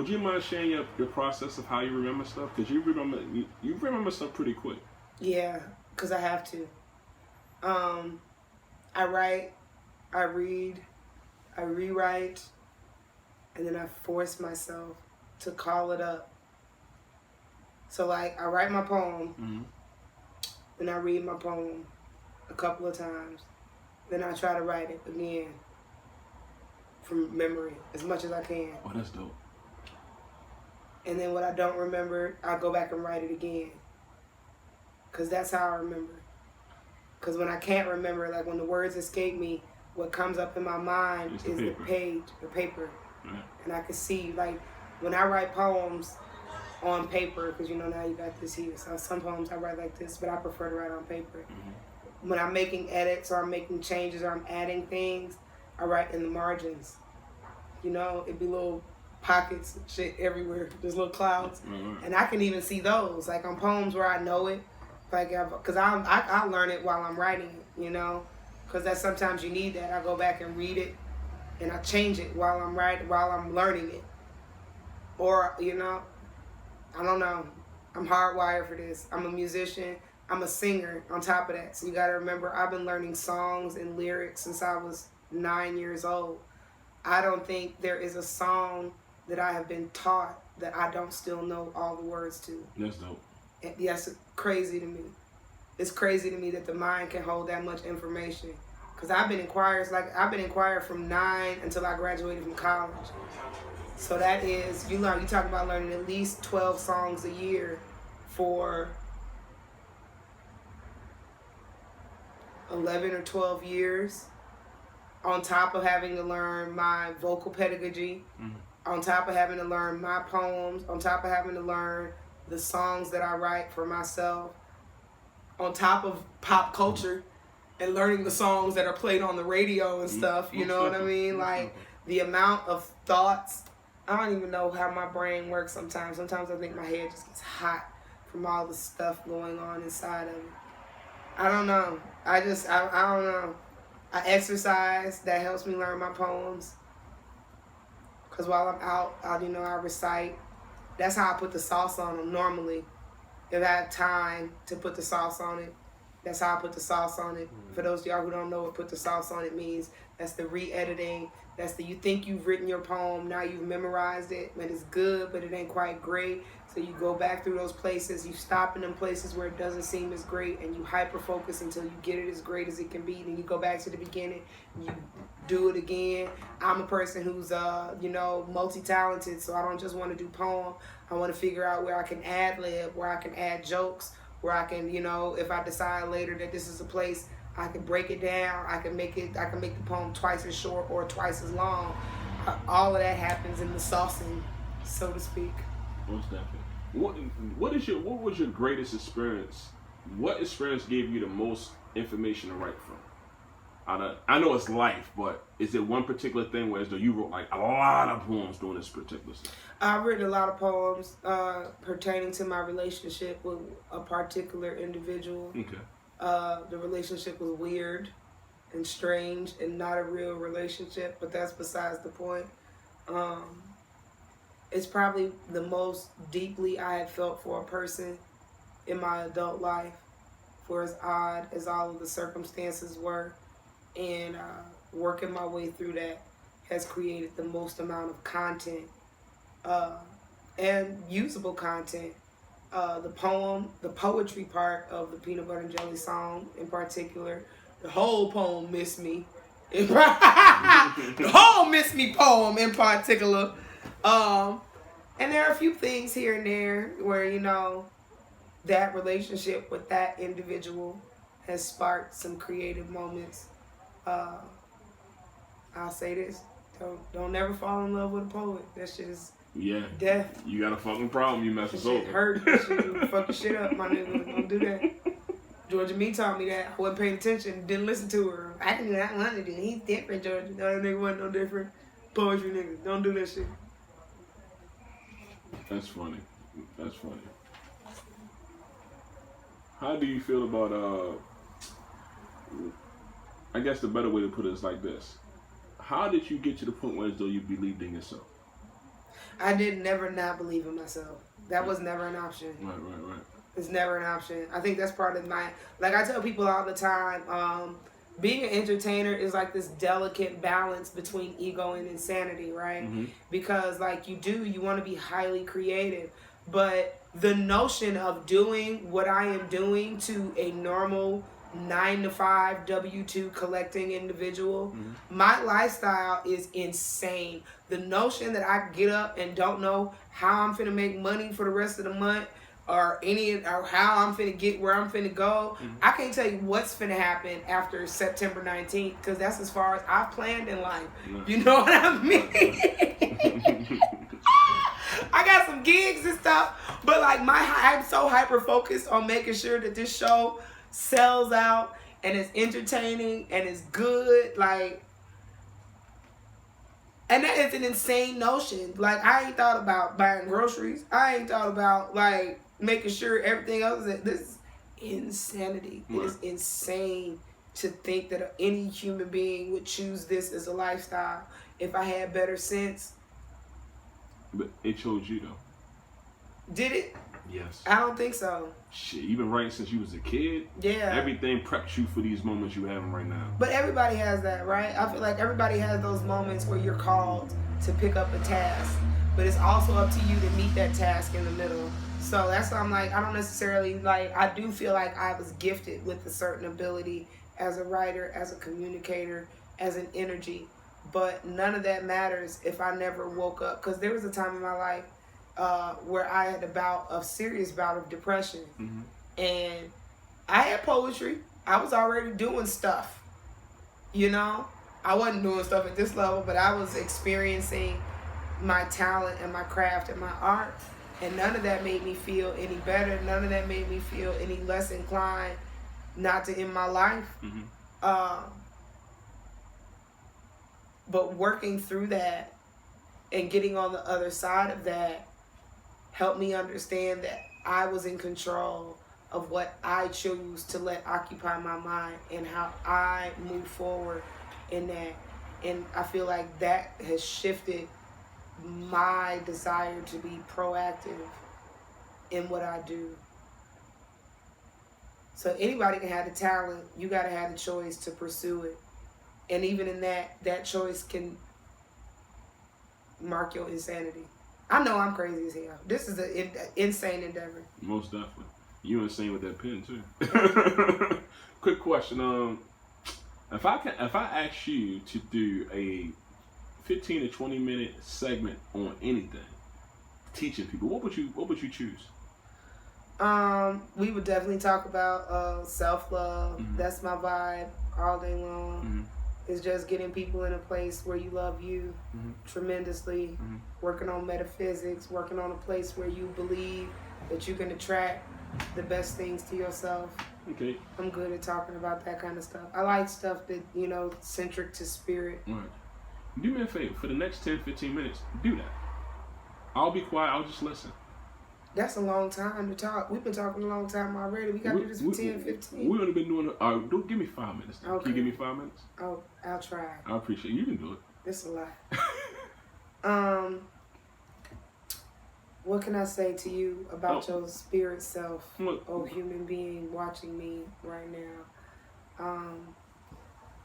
Would you mind sharing your process of how you remember stuff? Because you remember stuff pretty quick. Yeah, because I have to. I write, I read, I rewrite, and then I force myself to call it up. So like, I write my poem, then I read my poem a couple of times, then I try to write it again from memory as much as I can. Oh, that's dope. And then what I don't remember, I'll go back and write it again. Because that's how I remember. Because when I can't remember, like when the words escape me, what comes up in my mind is the page, the paper. Right. And I can see, like, when I write poems on paper, because you know now you got this here. So some poems I write like this, but I prefer to write on paper. Mm-hmm. When I'm making edits or I'm making changes or I'm adding things, I write in the margins. You know, it'd be little pockets and shit everywhere. There's little clouds. Mm-hmm. And I can even see those, like on poems where I know it. Like, because I learn it while I'm writing it, you know? Because that sometimes you need that. I go back and read it and I change it while I'm learning it. Or, you know, I don't know. I'm hardwired for this. I'm a musician. I'm a singer on top of that. So you got to remember, I've been learning songs and lyrics since I was 9 years old. I don't think there is a song that I have been taught that I don't still know all the words to. That's dope. And yes, it's crazy to me. It's crazy to me that the mind can hold that much information. Because I've been in choirs, from 9 until I graduated from college. So that is, you talk about learning at least 12 songs a year for 11 or 12 years, on top of having to learn my vocal pedagogy, on top of having to learn my poems, on top of having to learn the songs that I write for myself, on top of pop culture and learning the songs that are played on the radio and stuff, you know what I mean? Like, the amount of thoughts, I don't even know how my brain works sometimes. Sometimes I think my head just gets hot from all the stuff going on inside of it. I don't know. I don't know. I exercise. That helps me learn my poems. Because while I'm out, I recite. That's how I put the sauce on them normally. If I have time to put the sauce on it, that's how I put the sauce on it. For those of y'all who don't know what put the sauce on it means, that's the re-editing. That's you think you've written your poem, now you've memorized it, but it's good, but it ain't quite great. So you go back through those places, you stop in them places where it doesn't seem as great, and you hyper-focus until you get it as great as it can be. Then you go back to the beginning, you do it again. I'm a person who's, multi-talented, so I don't just want to do poem. I want to figure out where I can ad-lib, where I can add jokes, where I can, if I decide later that this is a place, I can break it down. I can make the poem twice as short or twice as long. All of that happens in the saucing, so to speak. Most definitely. What was your greatest experience? What experience gave you the most information to write from? I know it's life, but is it one particular thing where as though you wrote like a lot of poems doing this particular stuff? I've written a lot of poems pertaining to my relationship with a particular individual. Okay. The relationship was weird and strange and not a real relationship, but that's besides the point. It's probably the most deeply I had felt for a person in my adult life, for as odd as all of the circumstances were. And working my way through that has created the most amount of content and usable content. The poetry part of the Peanut Butter and Jelly song in particular, the whole poem Miss Me. The whole Miss Me poem in particular. And there are a few things here and there where, that relationship with that individual has sparked some creative moments. I'll say this, don't never fall in love with a poet. That shit is death. You got a fucking problem, you mess us over. Shit hurt. That shit fuck your shit up, my nigga. Don't do that. Georgia Me taught me that. I wasn't paying attention, didn't listen to her. I didn't want to do. He's different, Georgia. No, that nigga wasn't no different. Poetry nigga. Don't do that shit. That's funny. How do you feel about I guess the better way to put it is like this. How did you get to the point where as though you believed in yourself? I did never not believe in myself. That was never an option. Right. It's never an option. I think that's part of my, like I tell people all the time, being an entertainer is like this delicate balance between ego and insanity, right? Mm-hmm. Because like you want to be highly creative, but the notion of doing what I am doing to a normal 9 to 5 W-2 collecting individual, my lifestyle is insane. The notion that I get up and don't know how I'm finna make money for the rest of the month, or how I'm finna get where I'm finna go. I can't tell you what's finna happen after September 19th, because that's as far as I've planned in life. You know what I mean? I got some gigs and stuff, but like I'm so hyper focused on making sure that this show sells out and it's entertaining and it's good, like, and that is an insane notion. Like, I ain't thought about buying groceries. I ain't thought about like making sure everything else is. This is insanity. It is insane to think that any human being would choose this as a lifestyle. If I had better sense. But it chose you though. Did it? Yes. I don't think so. Shit, you've been writing since you was a kid. Yeah. Everything preps you for these moments you having right now. But everybody has that, right? I feel like everybody has those moments where you're called to pick up a task, but it's also up to you to meet that task in the middle. So that's why I'm like, I don't necessarily, like, I do feel like I was gifted with a certain ability as a writer, as a communicator, as an energy. But none of that matters if I never woke up. Because there was a time in my life where I had a serious bout of depression. And I had poetry. I was already doing stuff. You know? I wasn't doing stuff at this level, but I was experiencing my talent and my craft and my art. And none of that made me feel any better. None of that made me feel any less inclined not to end my life. But working through that and getting on the other side of that helped me understand that I was in control of what I chose to let occupy my mind and how I move forward in that. And I feel like that has shifted my desire to be proactive in what I do. So anybody can have the talent. You got to have the choice to pursue it. And even in that choice can mark your insanity. I know I'm crazy as hell. This is an insane endeavor. Most definitely. You insane with that pen too. Quick question. If I ask you to do a 15 to 20 minute segment on anything, teaching people, what would you choose? We would definitely talk about self-love. That's my vibe all day long. It's just getting people in a place where you love you tremendously, working on metaphysics, working on a place where you believe that you can attract the best things to yourself. Okay. I'm good at talking about that kind of stuff. I like stuff that, you know, centric to spirit. Right. Do me a favor, for the next 10, 15 minutes, do that. I'll be quiet, I'll just listen. That's a long time to talk. We've been talking a long time already. We got to do this for 10, 15. We've only been doing it. Don't give me 5 minutes. Okay. Can you give me 5 minutes? Oh, I'll try. I appreciate it. You can do it. It's a lot. What can I say to you about your spirit self, human being watching me right now?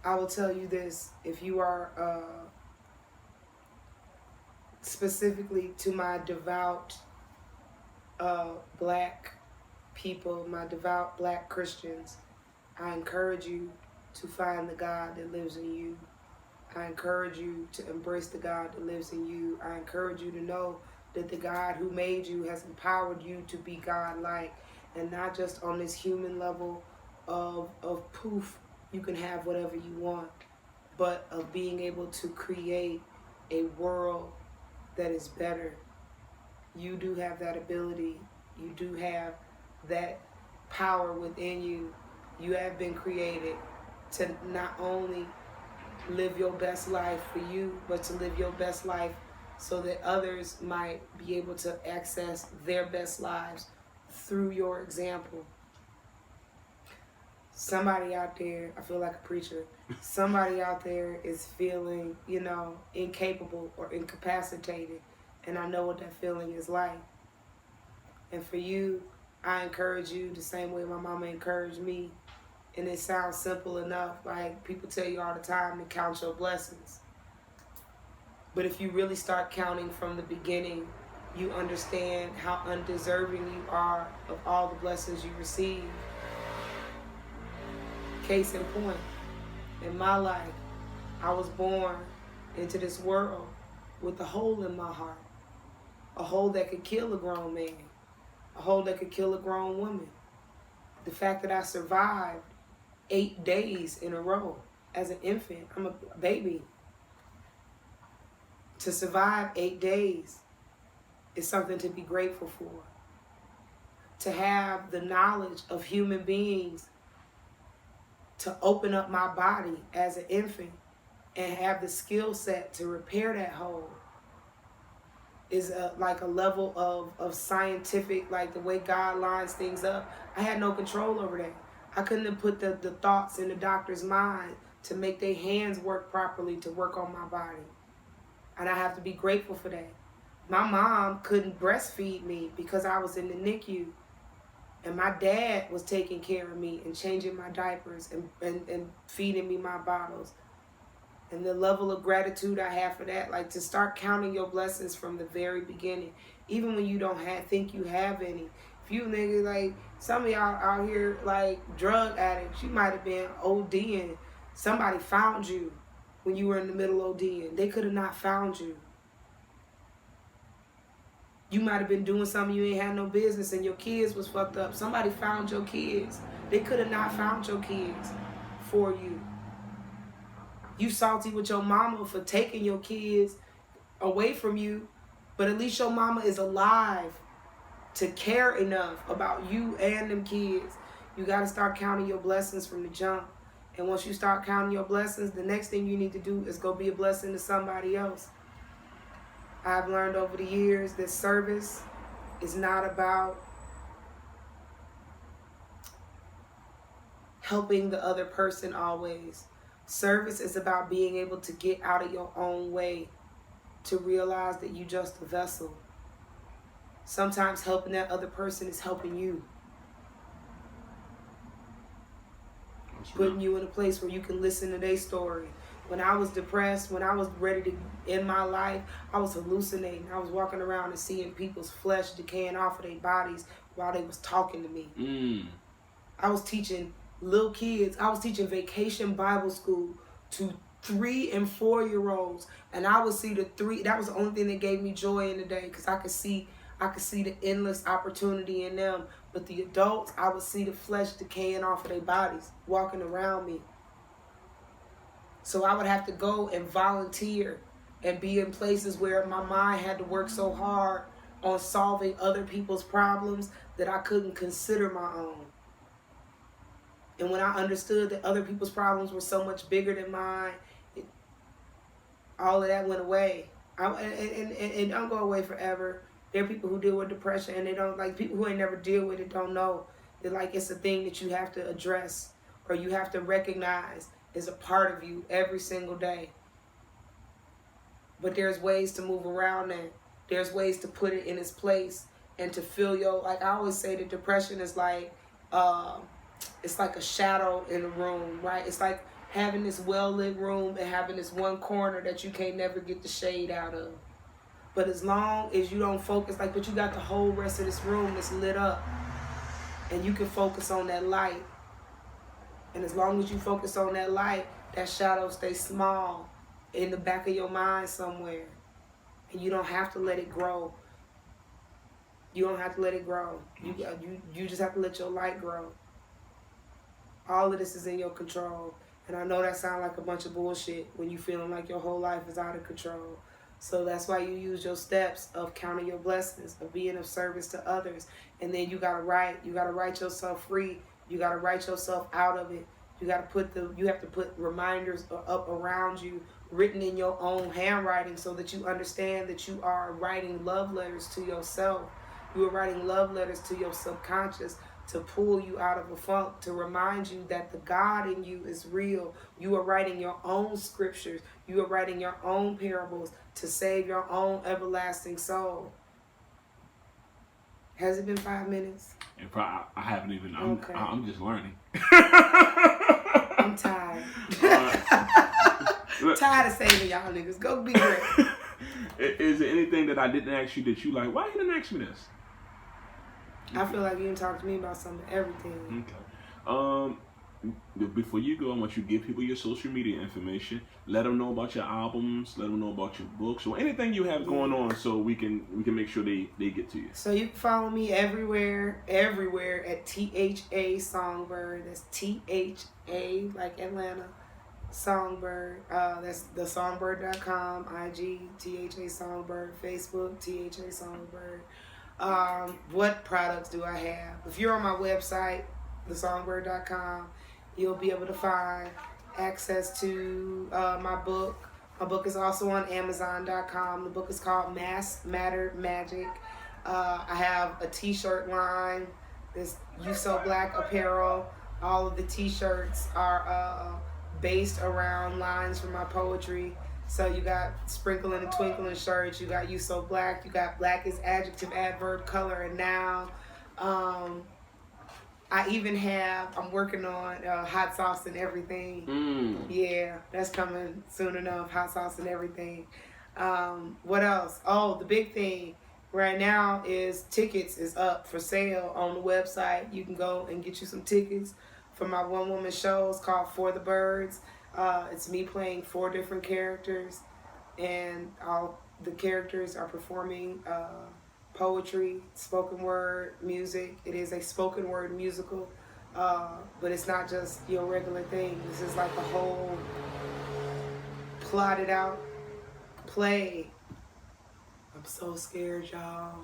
I will tell you this. If you are specifically to my devout black people, my devout black Christians, I encourage you to find the God that lives in you. I encourage you to embrace the God that lives in you. I encourage you to know that the God who made you has empowered you to be God-like, and not just on this human level of poof, you can have whatever you want, but of being able to create a world that is better. You do have that ability. You do have that power within you. You have been created to not only live your best life for you, but to live your best life so that others might be able to access their best lives through your example. Somebody out there, I feel like a preacher, somebody out there is feeling, incapable or incapacitated, and I know what that feeling is like. And for you, I encourage you the same way my mama encouraged me. And it sounds simple enough, like people tell you all the time to count your blessings. But if you really start counting from the beginning, you understand how undeserving you are of all the blessings you receive. Case in point, in my life, I was born into this world with a hole in my heart. A hole that could kill a grown man. A hole that could kill a grown woman. The fact that I survived 8 days in a row as an infant, I'm a baby. To survive 8 days is something to be grateful for. To have the knowledge of human beings, to open up my body as an infant and have the skill set to repair that hole is like a level of scientific, like the way God lines things up. I had no control over that. I couldn't have put the thoughts in the doctor's mind to make their hands work properly to work on my body. And I have to be grateful for that. My mom couldn't breastfeed me because I was in the NICU. And my dad was taking care of me and changing my diapers and feeding me my bottles. And the level of gratitude I have for that, like to start counting your blessings from the very beginning, even when you don't think you have any. If you niggas, like some of y'all out here like drug addicts, you might have been ODing. Somebody found you when you were in the middle of ODing. They could have not found you. You might have been doing something you ain't had no business and your kids was fucked up. Somebody found your kids. They could have not found your kids for you. You salty with your mama for taking your kids away from you, but at least your mama is alive to care enough about you and them kids. You got to start counting your blessings from the jump. And once you start counting your blessings, the next thing you need to do is go be a blessing to somebody else. I've learned over the years that service is not about helping the other person always. Service is about being able to get out of your own way to realize that you're just a vessel. Sometimes helping that other person is helping you. Putting you in a place where you can listen to their story. When I was depressed, when I was ready to end my life, I was hallucinating. I was walking around and seeing people's flesh decaying off of their bodies while they was talking to me. I was teaching little kids. I was teaching vacation Bible school to 3 and 4 year olds, and I would see the 3. That was the only thing that gave me joy in the day, because I could see the endless opportunity in them. But the adults, I would see the flesh decaying off of their bodies, walking around me. So I would have to go and volunteer and be in places where my mind had to work so hard on solving other people's problems that I couldn't consider my own. And when I understood that other people's problems were so much bigger than mine, all of that went away. And don't go away forever. There are people who deal with depression and they don't, like, people who ain't never deal with it don't know that, like, it's a thing that you have to address or you have to recognize is a part of you every single day. But there's ways to move around that. There's ways to put it in its place and to feel your, like I always say that depression is like, it's like a shadow in a room, right? It's like having this well-lit room and having this one corner that you can't never get the shade out of. But as long as you don't focus, like, but you got the whole rest of this room that's lit up and you can focus on that light. And as long as you focus on that light, that shadow stays small in the back of your mind somewhere. And you don't have to let it grow. You don't have to let it grow. You just have to let your light grow. All of this is in your control. And I know that sounds like a bunch of bullshit when you feeling like your whole life is out of control. So that's why you use your steps of counting your blessings, of being of service to others. And then you gotta write yourself free. You gotta write yourself out of it. You have to put reminders up around you, written in your own handwriting, so that you understand that you are writing love letters to yourself. You are writing love letters to your subconscious, to pull you out of a funk, to remind you that the God in you is real. You are writing your own scriptures. You are writing your own parables to save your own everlasting soul. Has it been 5 minutes? And I haven't even. I'm just learning. I'm tired. Tired of saving y'all niggas. Go be great. Is there anything that I didn't ask you that you like? Why you didn't ask me this? I feel like you didn't talk to me about something, everything. Okay. Before you go, I want you to give people your social media information. Let them know about your albums. Let them know about your books or anything you have going on, so we can make sure they get to you. So you can follow me everywhere at THA Songbird. That's THA like Atlanta Songbird. That's thesongbird.com, IG THA Songbird, Facebook THA Songbird. What products do I have? If you're on my website, thesongbird.com, you'll be able to find access to my book. My book is also on Amazon.com. The book is called Mass Matter Magic. I have a t-shirt line. There's You So Black apparel. All of the t-shirts are based around lines from my poetry. So you got Sprinkling and Twinkling shirts. You got You So Black. You got Black is adjective, adverb, color, and noun. I even have, I'm working on hot sauce and everything. Yeah, that's coming soon enough, hot sauce and everything. What else? Oh, the big thing right now is tickets is up for sale on the website. You can go and get you some tickets for my one-woman shows called For the Birds. It's me playing 4 different characters, and all the characters are performing poetry, spoken word, music. It is a spoken word musical, but it's not just your regular thing. This is like a whole plotted out play. I'm so scared, y'all.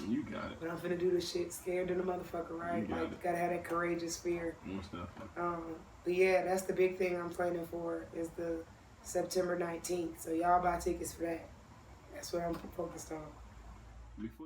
You got it. But I'm finna do this shit scared than a motherfucker, right? Like, gotta have that courageous fear. Most definitely. But yeah, that's the big thing I'm planning for, is the September 19th. So y'all buy tickets for that. That's what I'm focused on. Before